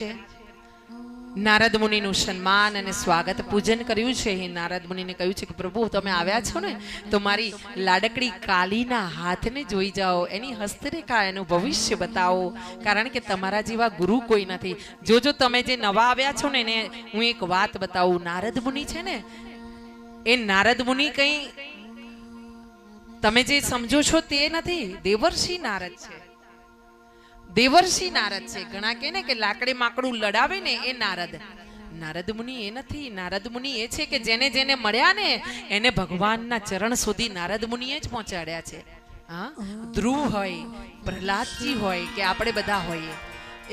છે નારદ મુનિનું સન્માન અને સ્વાગત પૂજન કર્યું છે. એ નારદ મુનિને કહ્યું છે કે પ્રભુ તમે આવ્યા છો ને તો મારી લાડકડી કાલીના હાથને જોઈ જાઓ, એની હસ્તરેખા, એનું ભવિષ્ય બતાવો, કારણ કે તમારા જેવા ગુરુ કોઈ નથી. જો તમે જે નવા આવ્યા છો ને એને હું એક વાત બતાવું. નારદ મુનિ છે ને એ નારદ મુનિ કઈ તમે જે સમજો છો તે નથી, દેવર્ષિ નારદ છે. દેવર્ષિ નારદ છે. ઘણા કહે ને કે લાકડે માકડું લડાવે ને એ નારદ. નારદ મુનિ એ નથી. નારદ મુનિ એ છે કે જેને જેને મળ્યા ને એને ભગવાનના ચરણ સુધી નારદ મુનિએ જ પહોંચાડ્યા છે. હા, ધ્રુવ હોય, પ્રહલાદજી હોય કે આપણે બધા હોઈએ,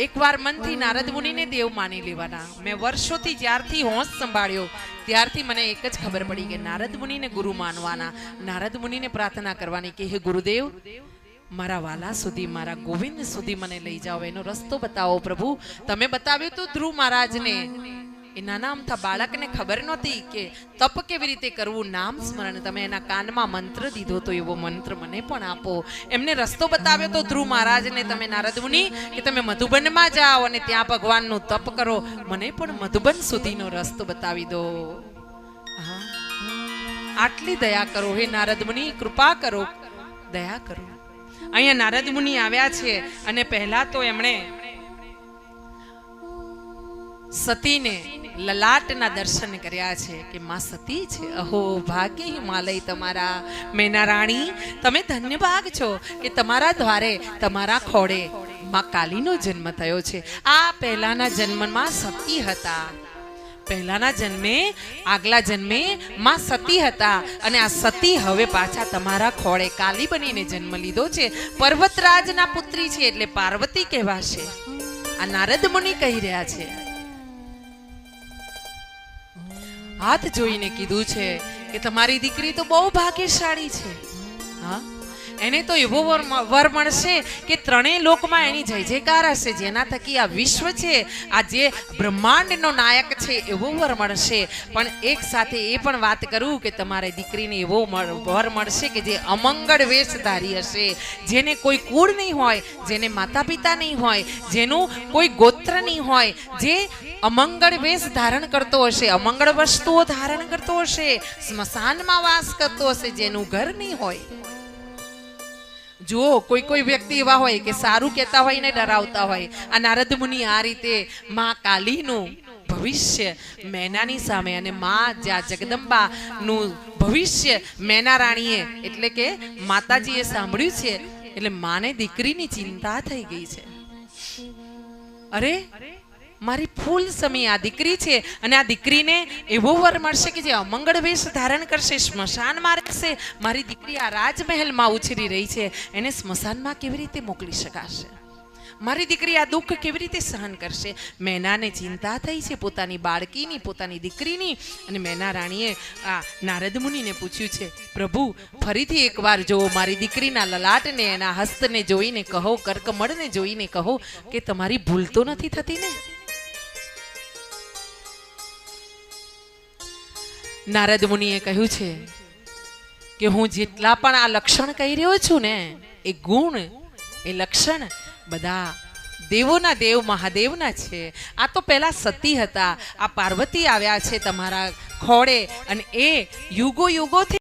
એકવાર મનથી નારદ મુનિને દેવ માની લેવાના. મેં વર્ષોથી જ્યારથી હોશ સંભાળ્યો ત્યારથી મને એક જ ખબર પડી કે નારદ મુનિને ગુરુ માનવાના. નારદ મુનિને પ્રાર્થના કરવાની કે હે ગુરુદેવ, મારા વાલા સુધી, મારા ગોવિંદ સુધી મને લઈ જાઓ, એનો રસ્તો બતાવો. પ્રભુ તમે બતાવ્યું તો ધ્રુવ મહારાજને, એ નાના અમથા બાળકને ખબર નહોતી કે તપ કેવી રીતે કરવું, નામ સ્મરણ. તમે એના કાનમાં મંત્ર દીધો તો એવો મંત્ર મને પણ આપો. એમને રસ્તો બતાવ્યો તો ધ્રુવ મહારાજને તમે નારદ મુનિ કે તમે મધુબનમાં જાઓ અને ત્યાં ભગવાનનું તપ કરો, મને પણ મધુબન સુધીનો રસ્તો બતાવી દો. હા, આટલી દયા કરો હે નારદ મુનિ, કૃપા કરો, દયા કરો. અહીંયા નારદ મુનિ આવ્યા છે અને પહેલા તો એમણે સતીને લલાટના દર્શન કર્યા છે કે માં સતી છે. અહો ભાગ્ય હિમાલય તમારા, મેના રાણી તમે ધન્ય ભાગ છો કે તમારા દ્વારે, તમારા ખોડે માં કાલીનો જન્મ થયો છે. આ પહેલાના જન્મમાં સતી હતા. પહેલાના જન્મે, આગલા જન્મે માં સતી હતા અને આ સતી હવે પાછા તમારા ખોળે કાલી બનીને જન્મ લીધો છે. પર્વતરાજના પુત્રી છે એટલે પાર્વતી કહેવાશે. આ નારદ મુનિ કહી રહ્યા છે. હાથ જોઈને કીધું છે કે તમારી દીકરી તો બહુ ભાગ્યશાળી છે. હા, એને તો એવો વર મળશે કે ત્રણેય લોકમાં એની જય જયકાર હશે. જેના થકી આ વિશ્વ છે, આ જે બ્રહ્માંડનો નાયક છે, એવો વર મળશે. પણ એક સાથે એ પણ વાત કરું કે તમારી દીકરીને એવો વર મળશે કે જે અમંગળ વેશધારી હશે, જેને કોઈ કુળ નહીં હોય, જેને માતા પિતા નહીં હોય, જેનું કોઈ ગોત્ર નહીં હોય, જે અમંગળ વેશ ધારણ કરતો હશે, અમંગળ વસ્તુઓ ધારણ કરતો હશે, સ્મશાનમાં વાસ કરતો હશે, જેનું ઘર નહીં હોય. જુઓ, કોઈ વ્યક્તિ એવા હોય કે સારું કહેતા હોય ને ડરાવતા હોય. આ નારદ મુનિ આ રીતે માં કાલીનું ભવિષ્ય મેનાની સામે, અને માં જ્યાં જગદંબાનું ભવિષ્ય મેના રાણીએ એટલે કે માતાજીએ સાંભળ્યું છે એટલે માને દીકરીની ચિંતા થઈ ગઈ છે. અરે મારી ફૂલ સમી આ દીકરી છે અને આ દીકરીને એવો વર મળશે કે જે અમંગળ વેશ ધારણ કરશે, સ્મશાનમાં રહેશે. મારી દીકરી આ રાજમહેલમાં ઉછરી રહી છે, એને સ્મશાનમાં કેવી રીતે મોકલી શકાશે? મારી દીકરી આ દુઃખ કેવી રીતે સહન કરશે? મેનાને ચિંતા થઈ છે પોતાની બાળકીની, પોતાની દીકરીની. અને મેના રાણીએ આ નારદ મુનિને પૂછ્યું છે, પ્રભુ ફરીથી એકવાર જો મારી દીકરીના લલાટને, એના હસ્તને જોઈને કહો, કર્કમળને જોઈને કહો કે તમારી ભૂલ તો નથી થતી ને? નારદ મુનિએ કહ્યું છે કે હું જેટલા પણ આ લક્ષણ કહી રહ્યો છું ને, એ ગુણ, એ લક્ષણ બધા દેવોના દેવ મહાદેવના છે. આ તો પહેલા સતી હતા, આ પાર્વતી આવ્યા છે તમારા ખોળે અને એ યુગો યુગોથી